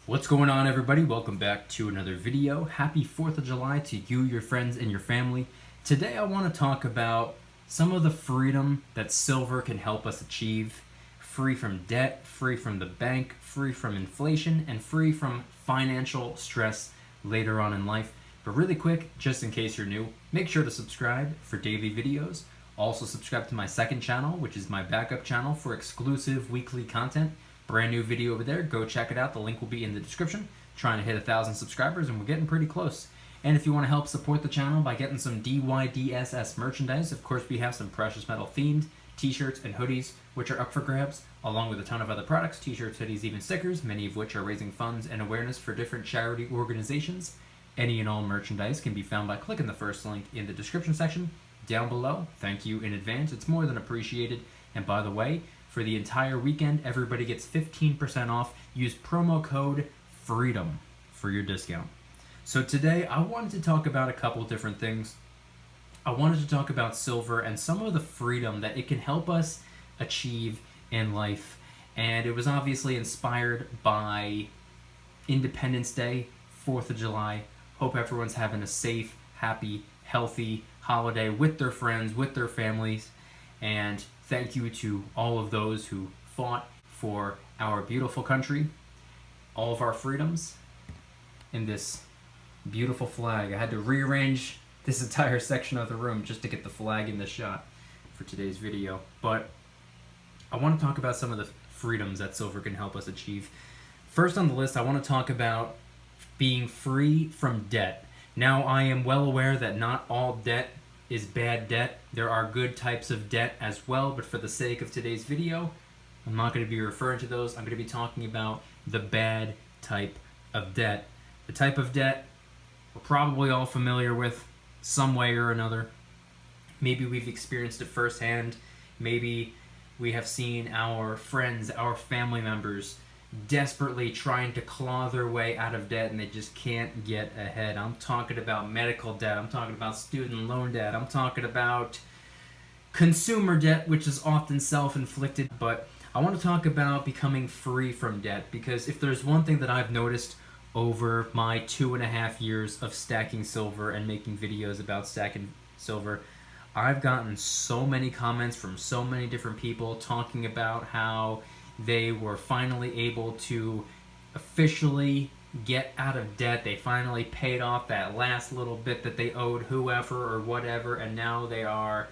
What's going on, everybody? Welcome back to another video. Happy 4th of July to you, your friends, and your family. Today I want to talk about some of the freedom that silver can help us achieve. Free from debt, free from the bank, free from inflation, and free from financial stress later on in life. But really quick, just in case you're new, make sure to subscribe for daily videos. Also subscribe to my second channel, which is my backup channel for exclusive weekly content. Brand new video over there, go check it out. The link will be in the description. Trying to hit 1,000 subscribers and we're getting pretty close. And if you want to help support the channel by getting some DYDSS merchandise, of course we have some precious metal themed t-shirts and hoodies which are up for grabs, along with a ton of other products, t-shirts, hoodies, even stickers, many of which are raising funds and awareness for different charity organizations. Any and all merchandise can be found by clicking the first link in the description section down below. Thank you in advance, it's more than appreciated. And by the way, for the entire weekend, everybody gets 15% off. Use promo code FREEDOM for your discount. So today, I wanted to talk about a couple different things. I wanted to talk about silver and some of the freedom that it can help us achieve in life. And it was obviously inspired by Independence Day, 4th of July. Hope everyone's having a safe, happy, healthy holiday with their friends, with their families. And thank you to all of those who fought for our beautiful country, all of our freedoms, and this beautiful flag. I had to rearrange this entire section of the room just to get the flag in the shot for today's video. But I want to talk about some of the freedoms that silver can help us achieve. First on the list, I want to talk about being free from debt. Now, I am well aware that not all debt is bad debt. There are good types of debt as well, but for the sake of today's video, I'm not going to be referring to those. I'm going to be talking about the bad type of debt. The type of debt we're probably all familiar with some way or another. Maybe we've experienced it firsthand. Maybe we have seen our friends, our family members desperately trying to claw their way out of debt and they just can't get ahead. I'm talking about medical debt, I'm talking about student loan debt, I'm talking about consumer debt, which is often self-inflicted. But I want to talk about becoming free from debt, because if there's one thing that I've noticed over my 2.5 years of stacking silver and making videos about stacking silver, I've gotten so many comments from so many different people talking about how they were finally able to officially get out of debt. They finally paid off that last little bit that they owed whoever or whatever, and now they are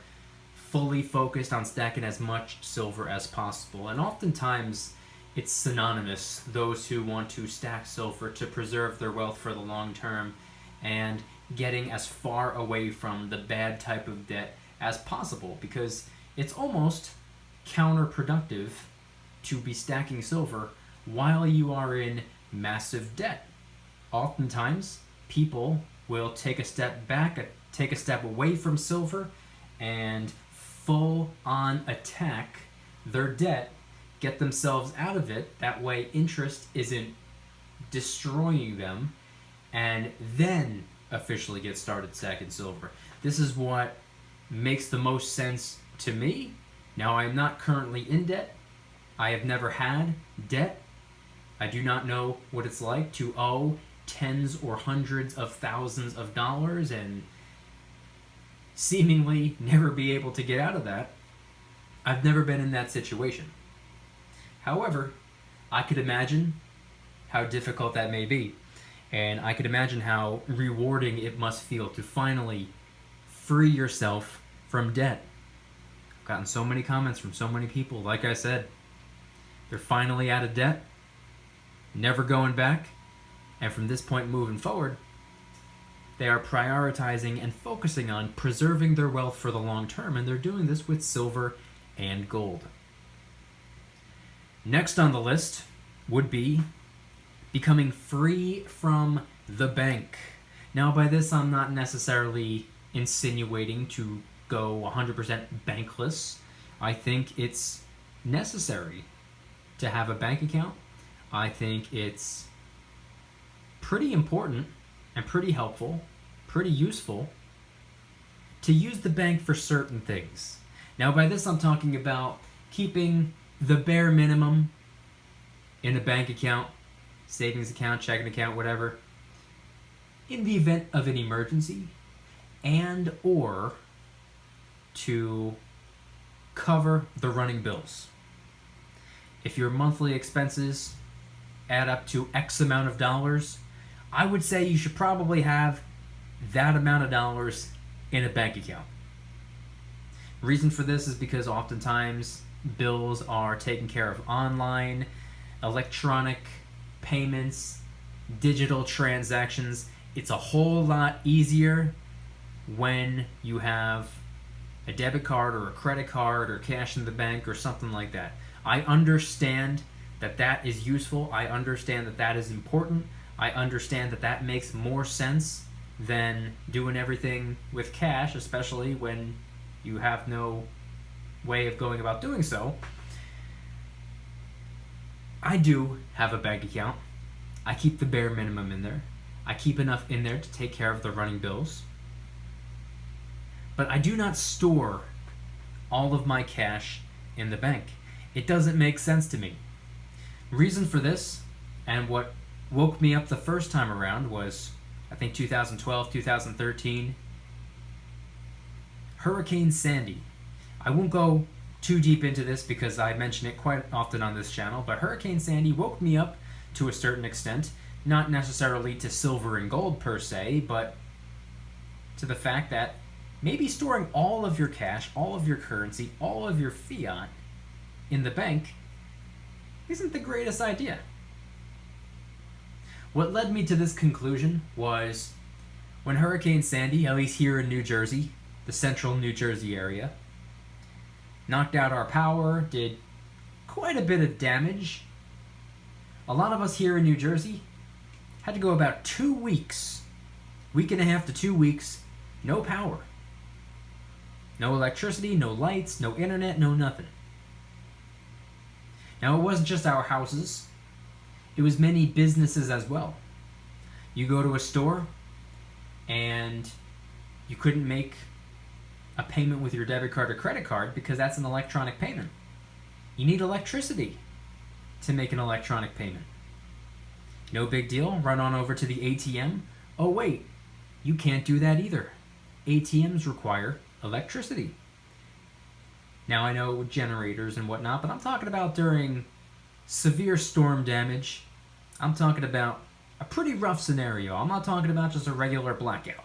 fully focused on stacking as much silver as possible. And oftentimes it's synonymous, those who want to stack silver to preserve their wealth for the long term and getting as far away from the bad type of debt as possible, because it's almost counterproductive to be stacking silver while you are in massive debt. Oftentimes, people will take a step back, take a step away from silver, and full-on attack their debt, get themselves out of it. That way, interest isn't destroying them, and then officially get started stacking silver. This is what makes the most sense to me. Now, I am not currently in debt. I have never had debt. I do not know what it's like to owe tens or hundreds of thousands of dollars and seemingly never be able to get out of that. I've never been in that situation. However, I could imagine how difficult that may be. And I could imagine how rewarding it must feel to finally free yourself from debt. I've gotten so many comments from so many people. Like I said, they're finally out of debt, never going back, and from this point moving forward, they are prioritizing and focusing on preserving their wealth for the long term, and they're doing this with silver and gold. Next on the list would be becoming free from the bank. Now, by this, I'm not necessarily insinuating to go 100% bankless. I think it's necessary to have a bank account. I think it's pretty important and pretty helpful, pretty useful to use the bank for certain things. Now, by this I'm talking about keeping the bare minimum in a bank account savings account, checking account, whatever, in the event of an emergency, and or to cover the running bills. If your monthly expenses add up to X amount of dollars, I would say you should probably have that amount of dollars in a bank account. Reason for this is because oftentimes bills are taken care of online, electronic payments, digital transactions. It's a whole lot easier when you have a debit card or a credit card or cash in the bank or something like that. I understand that that is useful. I understand that that is important. I understand that that makes more sense than doing everything with cash, especially when you have no way of going about doing so. I do have a bank account. I keep the bare minimum in there. I keep enough in there to take care of the running bills. But I do not store all of my cash in the bank. It doesn't make sense to me. Reason for this, and what woke me up the first time around, was I think 2012, 2013, Hurricane Sandy. I won't go too deep into this because I mention it quite often on this channel, but Hurricane Sandy woke me up to a certain extent, not necessarily to silver and gold per se, but to the fact that maybe storing all of your cash, all of your currency, all of your fiat in the bank isn't the greatest idea. What led me to this conclusion was when Hurricane Sandy, at least here in New Jersey, the central New Jersey area, knocked out our power, did quite a bit of damage. A lot of us here in New Jersey had to go about 2 weeks, week and a half to 2 weeks, no power. No electricity, no lights, no internet, no nothing. Now, it wasn't just our houses. It was many businesses as well. You go to a store and you couldn't make a payment with your debit card or credit card because that's an electronic payment. You need electricity to make an electronic payment. No big deal. Run on over to the ATM. Oh wait, you can't do that either. ATMs require electricity. Now I know with generators and whatnot, but I'm talking about during severe storm damage. I'm talking about a pretty rough scenario. I'm not talking about just a regular blackout.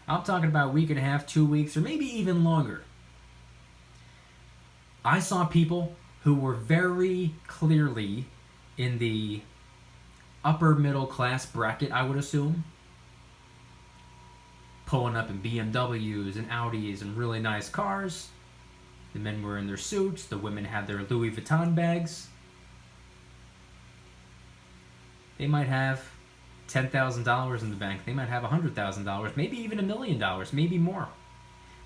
I'm talking about a week and a half, 2 weeks, or maybe even longer. I saw people who were very clearly in the upper middle class bracket, I would assume, pulling up in BMWs and Audis and really nice cars. The men were in their suits. The women had their Louis Vuitton bags. They might have $10,000 in the bank. They might have $100,000, maybe even $1 million, maybe more.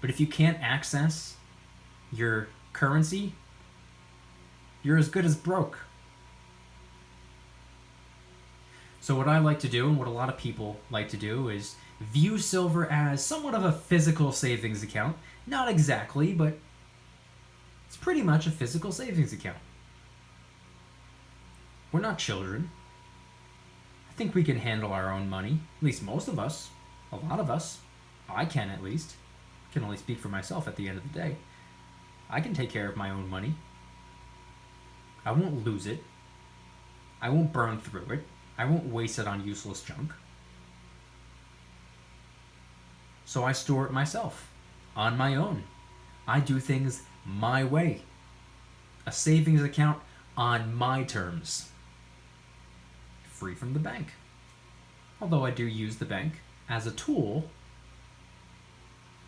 But if you can't access your currency, you're as good as broke. So what I like to do, and what a lot of people like to do, is view silver as somewhat of a physical savings account. Not exactly, but it's pretty much a physical savings account. We're not children. I think we can handle our own money. At least most of us. A lot of us. I can, at least. I can only speak for myself at the end of the day. I can take care of my own money. I won't lose it. I won't burn through it. I won't waste it on useless junk. So I store it myself. On my own. I do things my way. A savings account on my terms. Free from the bank. Although I do use the bank as a tool,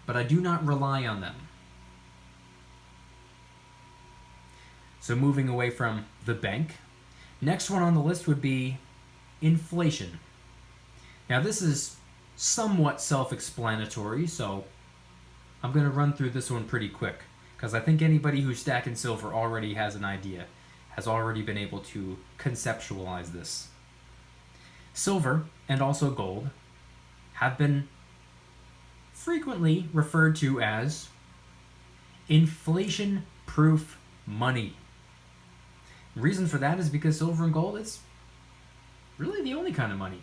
but I do not rely on them. So moving away from the bank, next one on the list would be inflation. Now this is somewhat self-explanatory, so I'm going to run through this one pretty quick, because I think anybody who's stacking silver already has an idea, has already been able to conceptualize this. Silver, and also gold, have been frequently referred to as inflation-proof money. The reason for that is because silver and gold, it's really the only kind of money.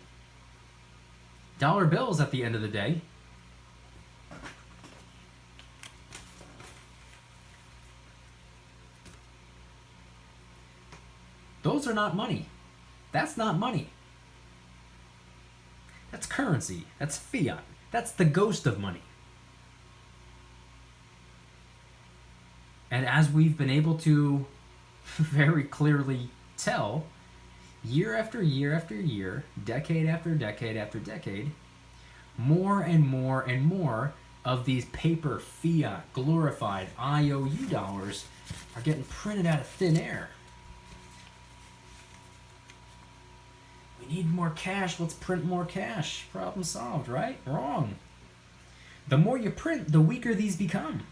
Dollar bills at the end of the day, those are not money. That's not money. That's currency. That's fiat. That's the ghost of money. And as we've been able to very clearly tell, year after year after year, decade after decade after decade, more and more and more of these paper, fiat, glorified IOU dollars are getting printed out of thin air. We need more cash, let's print more cash. Problem solved, right? Wrong. The more you print, the weaker these become.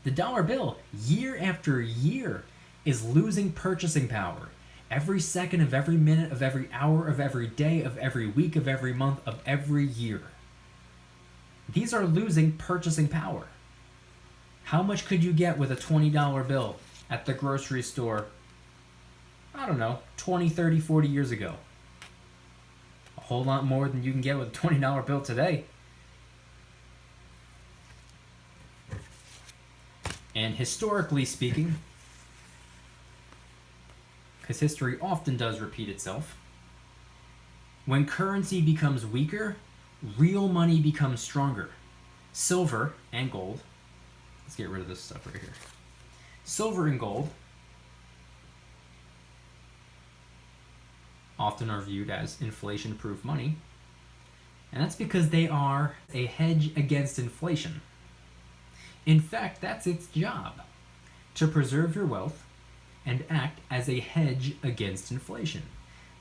The dollar bill, year after year, is losing purchasing power. Every second of every minute of every hour of every day of every week of every month of every year. These are losing purchasing power. How much could you get with a $20 bill at the grocery store, I don't know, 20, 30, 40 years ago? A whole lot more than you can get with a $20 bill today. And historically speaking, because history often does repeat itself, when currency becomes weaker, real money becomes stronger. Silver and gold, let's get rid of this stuff right here. Silver and gold often are viewed as inflation-proof money, and that's because they are a hedge against inflation. In fact, that's its job, to preserve your wealth and act as a hedge against inflation.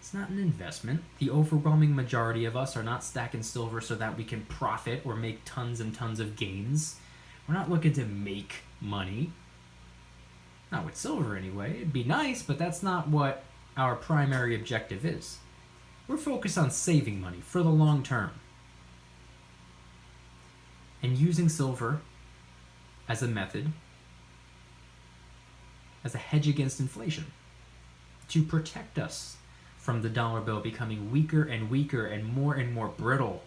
It's not an investment. The overwhelming majority of us are not stacking silver so that we can profit or make tons and tons of gains. We're not looking to make money. Not with silver anyway. It'd be nice, but that's not what our primary objective is. We're focused on saving money for the long term. And using silver as a method, as a hedge against inflation, to protect us from the dollar bill becoming weaker and weaker and more brittle,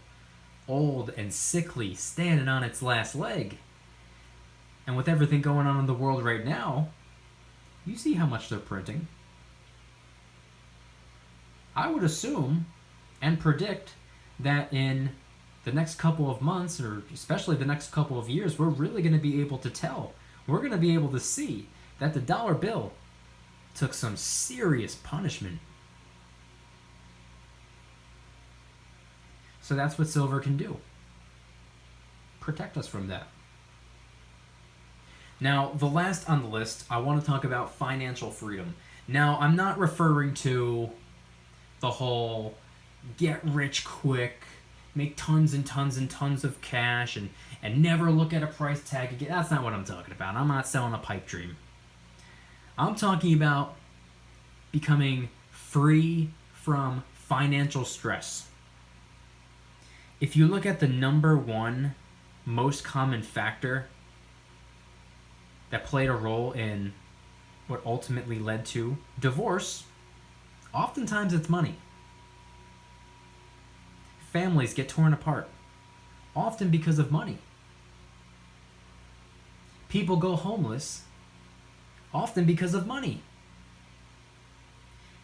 old and sickly, standing on its last leg. And with everything going on in the world right now, you see how much they're printing. I would assume and predict that in the next couple of months, or especially the next couple of years, we're really going to be able to tell. We're going to be able to see that the dollar bill took some serious punishment. So that's what silver can do. Protect us from that. Now, the last on the list, I want to talk about financial freedom. Now, I'm not referring to the whole get rich quick, make tons and tons and tons of cash, and never look at a price tag again. That's not what I'm talking about. I'm not selling a pipe dream. I'm talking about becoming free from financial stress. If you look at the number one most common factor that played a role in what ultimately led to divorce, oftentimes it's money. Families get torn apart, often because of money. People go homeless, often because of money.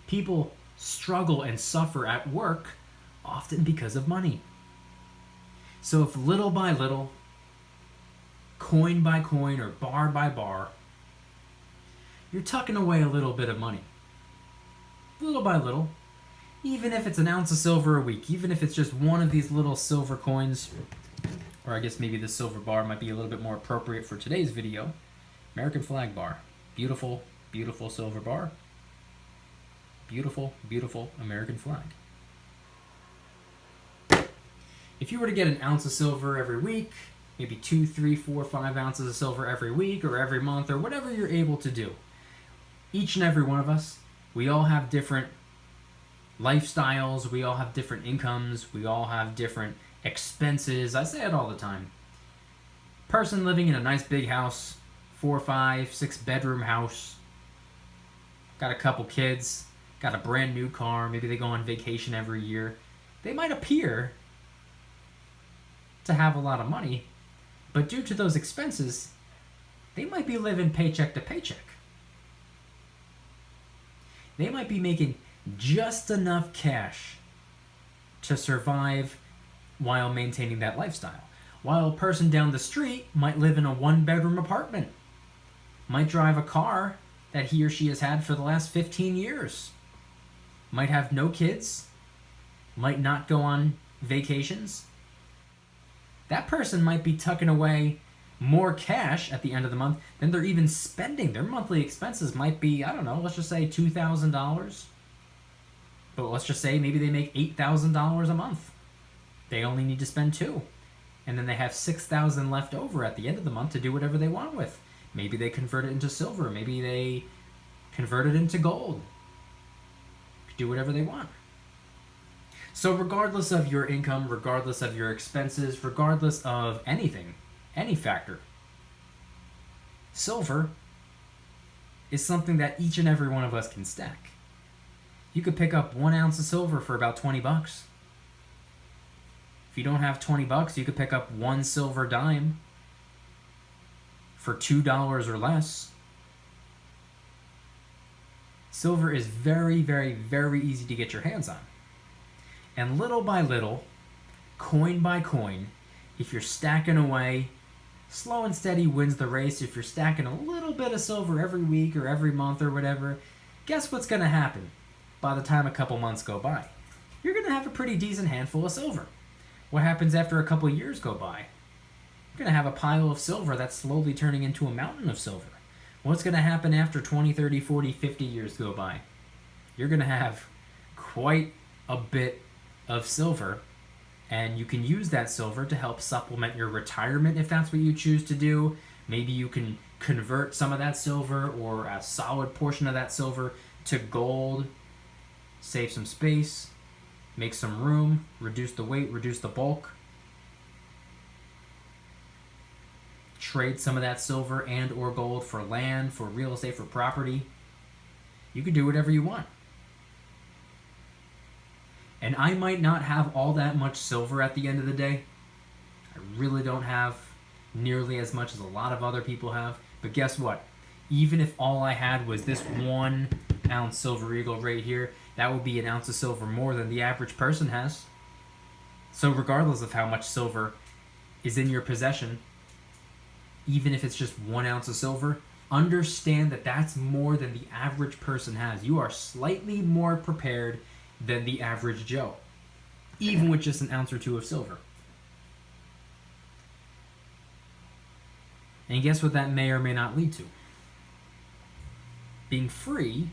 People struggle and suffer at work, often because of money. So if little by little, coin by coin or bar by bar, you're tucking away a little bit of money, little by little, even if it's an ounce of silver a week, even if it's just one of these little silver coins, or I guess maybe the silver bar might be a little bit more appropriate for today's video. American flag bar. Beautiful, beautiful silver bar. Beautiful, beautiful American flag. If you were to get an ounce of silver every week, maybe 2, 3, 4, 5 ounces of silver every week or every month or whatever you're able to do, each and every one of us, we all have different lifestyles, we all have different incomes, we all have different expenses. I say it all the time. Person living in a nice big house, 4, 5, 6 bedroom house, got a couple kids, got a brand new car, maybe they go on vacation every year. They might appear to have a lot of money, but due to those expenses, they might be living paycheck to paycheck. They might be making just enough cash to survive while maintaining that lifestyle. While a person down the street might live in a one-bedroom apartment, might drive a car that he or she has had for the last 15 years, might have no kids, might not go on vacations. That person might be tucking away more cash at the end of the month than they're even spending. Their monthly expenses might be, I don't know, let's just say $2,000. But let's just say maybe they make $8,000 a month. They only need to spend $2,000. And then they have $6,000 left over at the end of the month to do whatever they want with. Maybe they convert it into silver. Maybe they convert it into gold. Do whatever they want. So regardless of your income, regardless of your expenses, regardless of anything, any factor, silver is something that each and every one of us can stack. You could pick up 1 ounce of silver for about $20. If you don't have $20, you could pick up 1 silver dime for $2 or less. Silver is very, very, very easy to get your hands on. And little by little, coin by coin, if you're stacking away, slow and steady wins the race. If you're stacking a little bit of silver every week or every month or whatever, guess what's going to happen by the time a couple months go by? You're going to have a pretty decent handful of silver. What happens after a couple years go by? You're going to have a pile of silver that's slowly turning into a mountain of silver. What's going to happen after 20, 30, 40, 50 years go by? You're going to have quite a bit of silver, and you can use that silver to help supplement your retirement if that's what you choose to do. Maybe you can convert some of that silver or a solid portion of that silver to gold, save some space, make some room, reduce the weight, reduce the bulk. Trade some of that silver and or gold for land, for real estate, for property. You can do whatever you want. And I might not have all that much silver at the end of the day. I really don't have nearly as much as a lot of other people have. But guess what? Even if all I had was this 1 ounce silver eagle right here, that would be 1 ounce of silver more than the average person has. So regardless of how much silver is in your possession, even if it's just 1 ounce of silver, understand that that's more than the average person has. You are slightly more prepared than the average Joe, even with just 1 ounce or 2 of silver. And guess what that may or may not lead to? Being free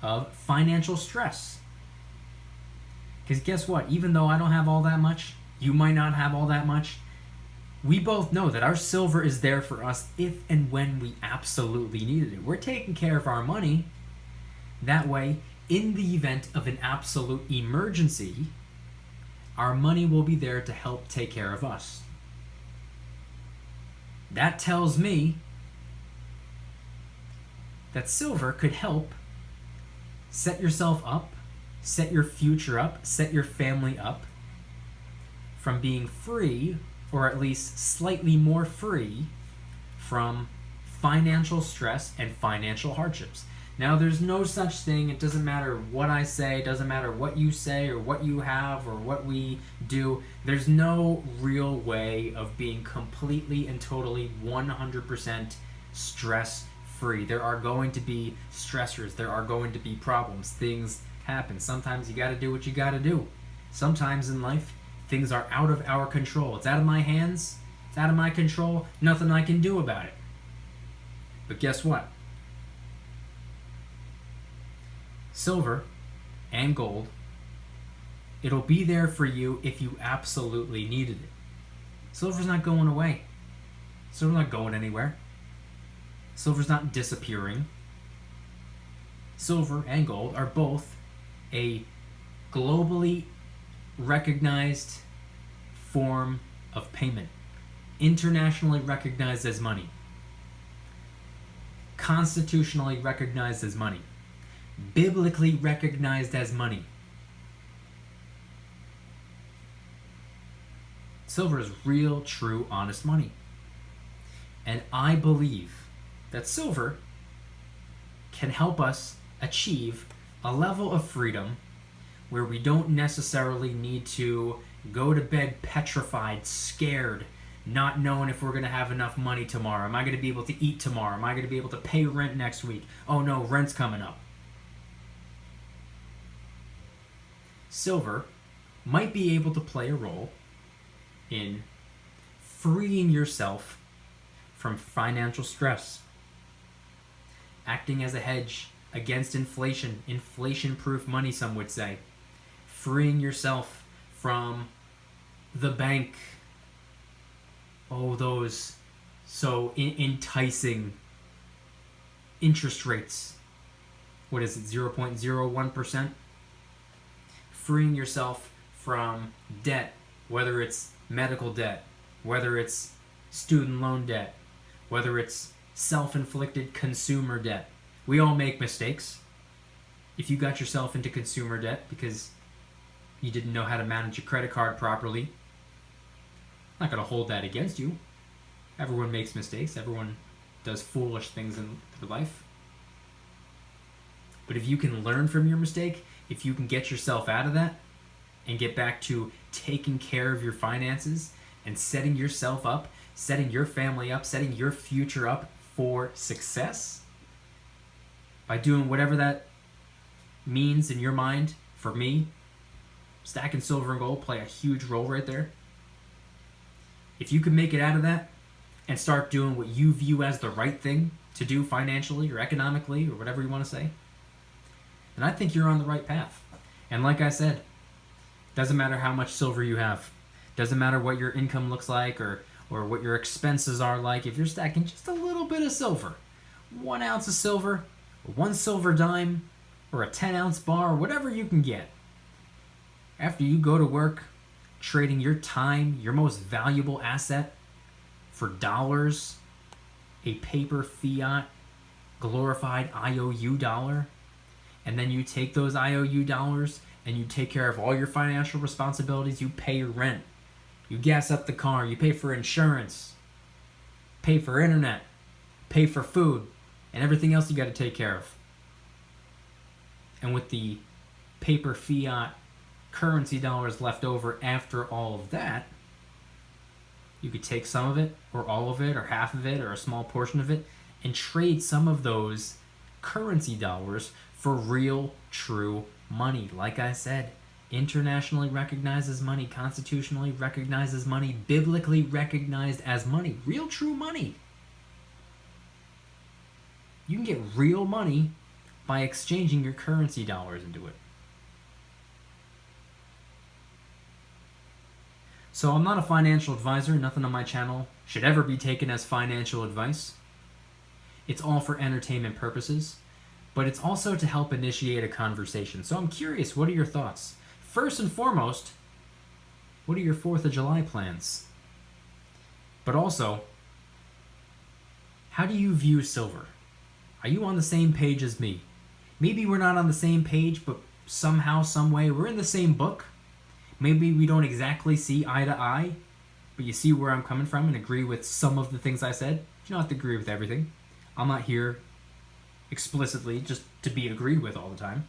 of financial stress. Because guess what? Even though I don't have all that much, you might not have all that much, we both know that our silver is there for us if and when we absolutely needed it. We're taking care of our money. That way, in the event of an absolute emergency, our money will be there to help take care of us. That tells me that silver could help set yourself up, set your future up, set your family up from being free, or at least slightly more free, from financial stress and financial hardships. Now, there's no such thing. It doesn't matter what I say. It doesn't matter what you say or what you have or what we do. There's no real way of being completely and totally 100% stress-free. There are going to be stressors. There are going to be problems. Things happen. Sometimes you got to do what you got to do. Sometimes in life, things are out of our control. It's out of my hands. It's out of my control. Nothing I can do about it. But guess what? Silver and gold, it'll be there for you if you absolutely needed it. Silver's not going away. Silver's not going anywhere. Silver's not disappearing. Silver and gold are both a globally recognized form of payment, internationally recognized as money, constitutionally recognized as money. biblically recognized as money. Silver is real, true, honest money. And I believe that silver can help us achieve a level of freedom where we don't necessarily need to go to bed petrified, scared, not knowing if we're going to have enough money tomorrow. Am I going to be able to eat tomorrow? Am I going to be able to pay rent next week? Oh no, rent's coming up. Silver might be able to play a role in freeing yourself from financial stress, acting as a hedge against inflation, inflation-proof money, some would say, freeing yourself from the bank, those so enticing interest rates. What is it, 0.01%? Freeing yourself from debt, whether it's medical debt, whether it's student loan debt, whether it's self-inflicted consumer debt. We all make mistakes. If you got yourself into consumer debt because you didn't know how to manage your credit card properly, I'm not going to hold that against you. Everyone makes mistakes. Everyone does foolish things in their life. But if you can learn from your mistake, if you can get yourself out of that and get back to taking care of your finances and setting yourself up, setting your family up, setting your future up for success, by doing whatever that means in your mind, for me, stacking silver and gold play a huge role right there. If you can make it out of that and start doing what you view as the right thing to do financially or economically or whatever you want to say, then I think you're on the right path. And like I said, doesn't matter how much silver you have, doesn't matter what your income looks like or what your expenses are like. If you're stacking just a little bit of silver, 1 ounce of silver, 1 silver dime, or a 10-ounce bar, whatever you can get, after you go to work trading your time, your most valuable asset, for dollars, a paper fiat glorified IOU dollar, and then you take those IOU dollars and you take care of all your financial responsibilities. You pay your rent, you gas up the car, you pay for insurance, pay for internet, pay for food, and everything else you got to take care of. And with the paper fiat currency dollars left over after all of that, you could take some of it, or all of it, or half of it, or a small portion of it, and trade some of those currency dollars for real, true money. Like I said, internationally recognized as money, constitutionally recognized as money, biblically recognized as money. Real, true money. You can get real money by exchanging your currency dollars into it. So I'm not a financial advisor. Nothing on my channel should ever be taken as financial advice. It's all for entertainment purposes, but it's also to help initiate a conversation. So I'm curious, what are your thoughts? First and foremost, what are your 4th of July plans? But also, how do you view silver? Are you on the same page as me? Maybe we're not on the same page, but somehow, some way, we're in the same book. Maybe we don't exactly see eye to eye, but you see where I'm coming from and agree with some of the things I said. You don't have to agree with everything. I'm not here explicitly just to be agreed with all the time.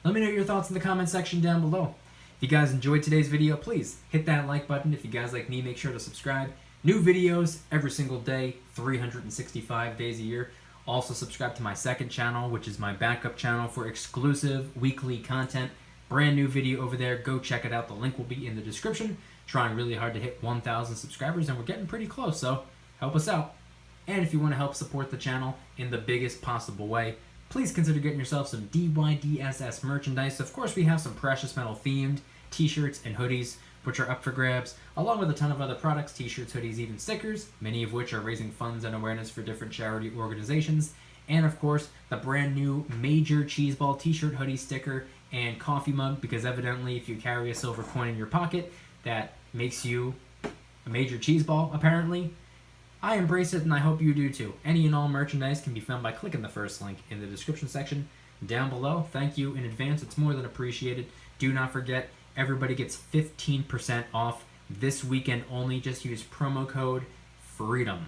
Let me know your thoughts in the comment section down below. If you guys enjoyed today's video, please hit that like button. If you guys like me, make sure to subscribe. New videos every single day, 365 days a year. Also subscribe to my second channel, which is my backup channel for exclusive weekly content. Brand new video over there. Go check it out. The link will be in the description. Trying really hard to hit 1,000 subscribers, and we're getting pretty close, so help us out. And if you want to help support the channel in the biggest possible way, please consider getting yourself some DYDSS merchandise. Of course, we have some precious metal themed t-shirts and hoodies, which are up for grabs, along with a ton of other products, t-shirts, hoodies, even stickers, many of which are raising funds and awareness for different charity organizations. And of course, the brand new Major Cheeseball t-shirt, hoodie, sticker, and coffee mug, because evidently if you carry a silver coin in your pocket, that makes you a major cheeseball, apparently. I embrace it, and I hope you do too. Any and all merchandise can be found by clicking the first link in the description section. down below. Thank you in advance. It's more than appreciated. Do not forget, everybody gets 15% off this weekend only. Just use promo code FREEDOM.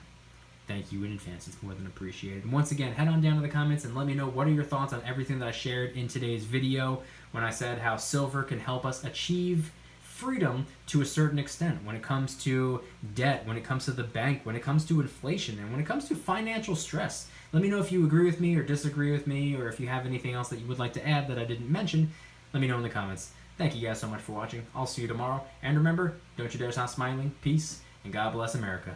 Thank you in advance. It's more than appreciated. And once again, head on down to the comments and let me know what are your thoughts on everything that I shared in today's video when I said how silver can help us achieve freedom to a certain extent when it comes to debt, when it comes to the bank, when it comes to inflation, and when it comes to financial stress. Let me know if you agree with me or disagree with me, or if you have anything else that you would like to add that I didn't mention. Let me know in the comments. Thank you guys so much for watching. I'll see you tomorrow. And remember, don't you dare stop smiling. Peace, and God bless America.